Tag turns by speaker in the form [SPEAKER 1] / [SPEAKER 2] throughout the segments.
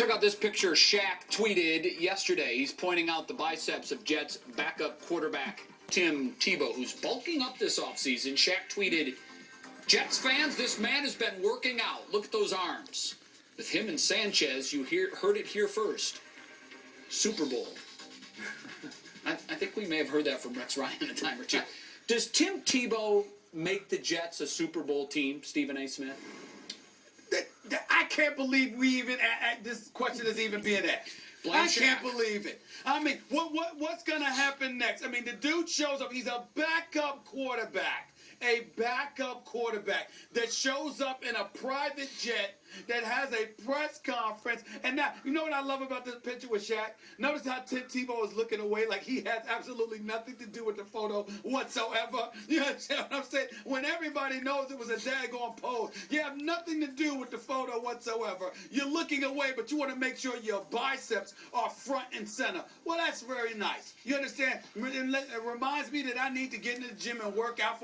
[SPEAKER 1] Check out this picture Shaq tweeted yesterday. He's pointing out the biceps of Jets backup quarterback Tim Tebow, who's bulking up this offseason. Shaq tweeted, "Jets fans, this man has been working out. Look at those arms." With him and Sanchez, you heard it here first. Super Bowl. I think we may have heard that from Rex Ryan a time or two. Does Tim Tebow make the Jets a Super Bowl team, Stephen A. Smith?
[SPEAKER 2] I can't believe we even this question is even being asked. I can't believe it. I mean, what's going to happen next? I mean, the dude shows up. He's a backup quarterback. A backup quarterback that shows up in a private jet that has a press conference. And now, you know what I love about this picture with Shaq? Notice how Tim Tebow is looking away like he has absolutely nothing to do with the photo whatsoever. You understand what I'm saying? When everybody knows it was a daggone pose, you have nothing to do with the photo whatsoever. You're looking away, but you want to make sure your biceps are front and center. Well, that's very nice. You understand? It reminds me that I need to get in the gym and work out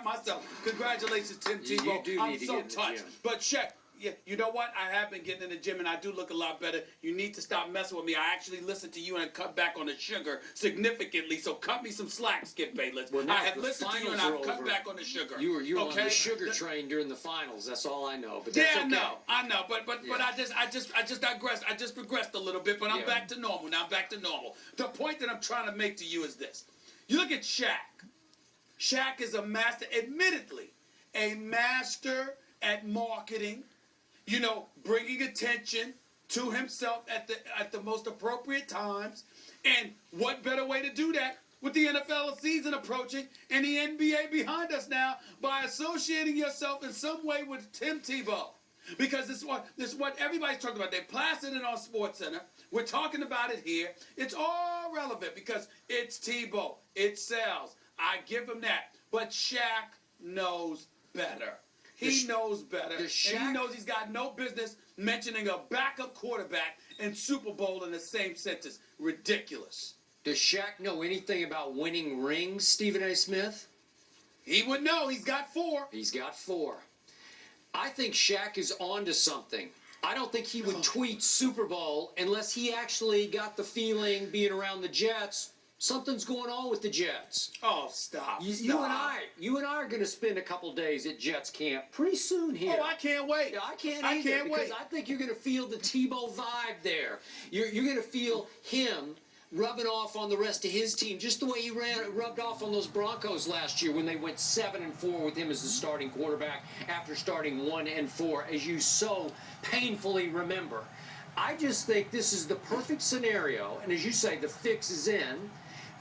[SPEAKER 2] myself. Congratulations, Tim Tebow. I'm so touched. But Shaq, yeah, you know what? I have been getting in the gym, and I do look a lot better. You need to stop messing with me. I actually listened to you and cut back on the sugar significantly, so cut me some slack, Skip Bayless.
[SPEAKER 1] Well,
[SPEAKER 2] I have listened to you, and I've cut back on the sugar.
[SPEAKER 1] You were on the sugar train during the finals. That's all I know. But
[SPEAKER 2] that's
[SPEAKER 1] okay.
[SPEAKER 2] I know. But I just digressed. I just progressed a little bit, but I'm back to normal. Now I'm back to normal. The point that I'm trying to make to you is this. You look at Shaq. Shaq is a master, admittedly, a master at marketing, you know, bringing attention to himself at the most appropriate times. And what better way to do that with the NFL season approaching and the NBA behind us now by associating yourself in some way with Tim Tebow. Because this is what everybody's talking about. They plastered it on SportsCenter. We're talking about it here. It's all relevant because it's Tebow. It sells. I give him that. But Shaq knows better. He knows better. And he knows he's got no business mentioning a backup quarterback and Super Bowl in the same sentence. Ridiculous.
[SPEAKER 1] Does Shaq know anything about winning rings, Stephen A. Smith?
[SPEAKER 2] He would know. He's got 4.
[SPEAKER 1] He's got 4. I think Shaq is onto something. I don't think he would tweet Super Bowl unless he actually got the feeling, being around the Jets, something's going on with the Jets.
[SPEAKER 2] Oh, stop.
[SPEAKER 1] You and I are going to spend a couple days at Jets camp pretty soon here.
[SPEAKER 2] Oh, I can't wait.
[SPEAKER 1] Yeah, I can't wait. I think you're going to feel the Tebow vibe there. You're going to feel him rubbing off on the rest of his team, just the way he rubbed off on those Broncos last year when they went 7-4 with him as the starting quarterback after starting 1-4, as you so painfully remember. I just think this is the perfect scenario, and as you say, the fix is in,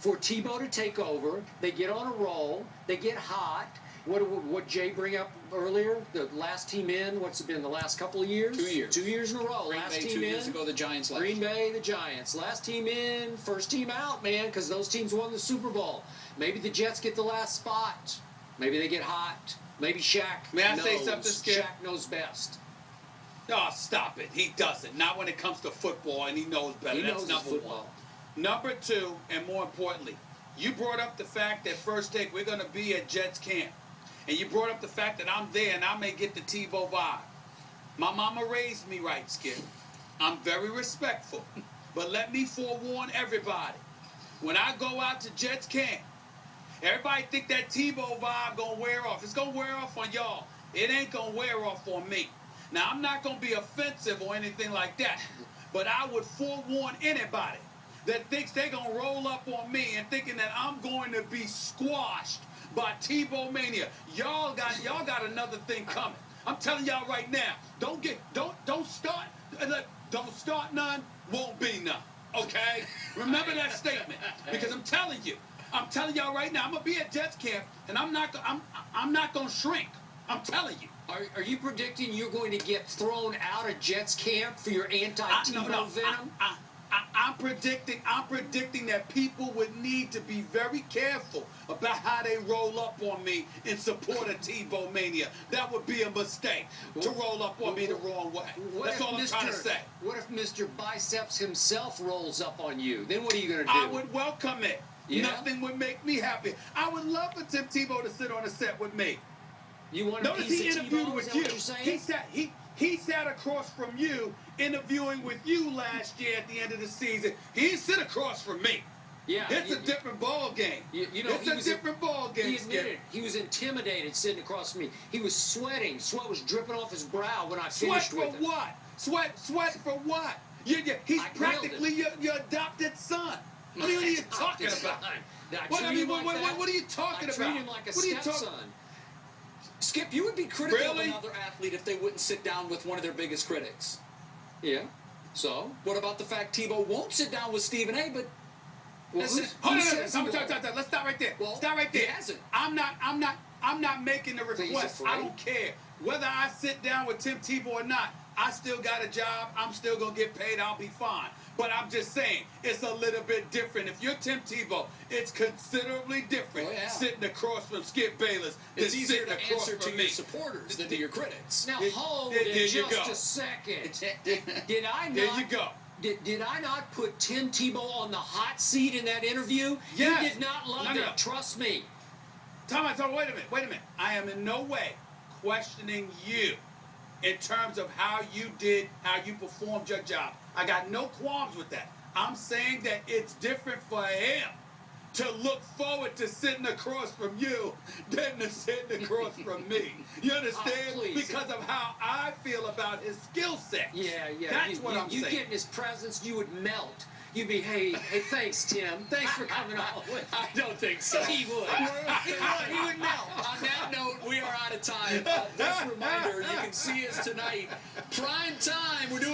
[SPEAKER 1] for Tebow to take over. They get on a roll. They get hot. What Jay bring up earlier? The last team in. What's it been? The last couple of years?
[SPEAKER 2] 2 years.
[SPEAKER 1] 2 years in a row.
[SPEAKER 2] Green
[SPEAKER 1] last
[SPEAKER 2] Bay,
[SPEAKER 1] team
[SPEAKER 2] 2
[SPEAKER 1] in.
[SPEAKER 2] years ago, the Giants.
[SPEAKER 1] Green Bay, the Giants. Last team in, first team out, man, because those teams won the Super Bowl. Maybe the Jets get the last spot. Maybe they get hot. Maybe Shaq knows.
[SPEAKER 2] Say something, Skip?
[SPEAKER 1] Shaq knows best.
[SPEAKER 2] Oh, stop it. He doesn't. Not when it comes to football, and he knows better. That's number 1. Number 2, and more importantly, you brought up the fact that first take we're going to be at Jets camp. And you brought up the fact that I'm there and I may get the Tebow vibe. My mama raised me right, Skip. I'm very respectful. But let me forewarn everybody. When I go out to Jets camp, everybody think that Tebow vibe going to wear off. It's going to wear off on y'all. It ain't going to wear off on me. Now, I'm not going to be offensive or anything like that. But I would forewarn anybody that thinks they're going to roll up on me and thinking that I'm going to be squashed by Tebow mania. Y'all got another thing coming. I'm telling y'all right now, don't start none, won't be none. Okay? Remember that statement. Because I'm telling y'all right now, I'm gonna be at Jets camp and I'm not gonna shrink. I'm telling you.
[SPEAKER 1] Are you predicting you're going to get thrown out of Jets camp for your anti-Tebow venom?
[SPEAKER 2] I'm predicting that people would need to be very careful about how they roll up on me in support of Tebow mania. That would be a mistake to roll up on me the wrong way. That's all I'm trying to say.
[SPEAKER 1] What if Mr. Biceps himself rolls up on you? Then what are you going to do?
[SPEAKER 2] I would welcome it. Yeah? Nothing would make me happy. I would love for Tim Tebow to sit on a set with me.
[SPEAKER 1] You want
[SPEAKER 2] Notice he interviewed with you. He said sat across from you interviewing with you last year at the end of the season. He didn't sit across from me.
[SPEAKER 1] Yeah,
[SPEAKER 2] It's a different ball game. It's a different ball game.
[SPEAKER 1] He admitted he was intimidated sitting across from me. He was sweating. Sweat was dripping off his brow when I finished with him.
[SPEAKER 2] Sweat for what? He's practically your adopted son. What are you talking about? What are you talking about?
[SPEAKER 1] I treat him like a stepson.
[SPEAKER 3] Skip, you would be critical
[SPEAKER 2] Really?
[SPEAKER 3] of another athlete if they wouldn't sit down with one of their biggest critics.
[SPEAKER 1] Yeah. So?
[SPEAKER 3] What about the fact Tebow won't sit down with Stephen A, but
[SPEAKER 1] Well,
[SPEAKER 2] Hold on. Let's stop right there.
[SPEAKER 3] Well,
[SPEAKER 2] Stop right there.
[SPEAKER 3] he hasn't.
[SPEAKER 2] I'm not making the
[SPEAKER 1] he's
[SPEAKER 2] request.
[SPEAKER 1] afraid?
[SPEAKER 2] I don't care whether I sit down with Tim Tebow or not. I still got a job. I'm still gonna get paid. I'll be fine. But I'm just saying, it's a little bit different. If you're Tim Tebow, it's considerably different sitting across from Skip Bayless than
[SPEAKER 3] it's easier
[SPEAKER 2] sitting
[SPEAKER 3] to
[SPEAKER 2] across
[SPEAKER 3] answer
[SPEAKER 2] from
[SPEAKER 3] to
[SPEAKER 2] me.
[SPEAKER 3] your supporters than to your critics.
[SPEAKER 1] Now hold
[SPEAKER 2] there
[SPEAKER 1] it
[SPEAKER 2] you
[SPEAKER 1] just
[SPEAKER 2] go.
[SPEAKER 1] a second. Did I not?
[SPEAKER 2] There you go.
[SPEAKER 1] Did I not put Tim Tebow on the hot seat in that interview?
[SPEAKER 2] Yes.
[SPEAKER 1] You did not love
[SPEAKER 2] No.
[SPEAKER 1] it. Trust me.
[SPEAKER 2] Tom, wait a minute. I am in no way questioning you in terms of how you performed your job. I got no qualms with that. I'm saying that it's different for him to look forward to sitting across from you than to sitting across from me. You understand?
[SPEAKER 1] Please.
[SPEAKER 2] Because of how I feel about his skill set.
[SPEAKER 1] Yeah.
[SPEAKER 2] That's what I'm
[SPEAKER 1] you
[SPEAKER 2] saying.
[SPEAKER 1] get in his presence, you would melt. You'd be, hey, thanks, Tim. Thanks for coming on with me.
[SPEAKER 3] I don't think so.
[SPEAKER 1] He would.
[SPEAKER 3] He would melt. On that note, we are out of time. Just a reminder, you can see us tonight. Prime time. We're doing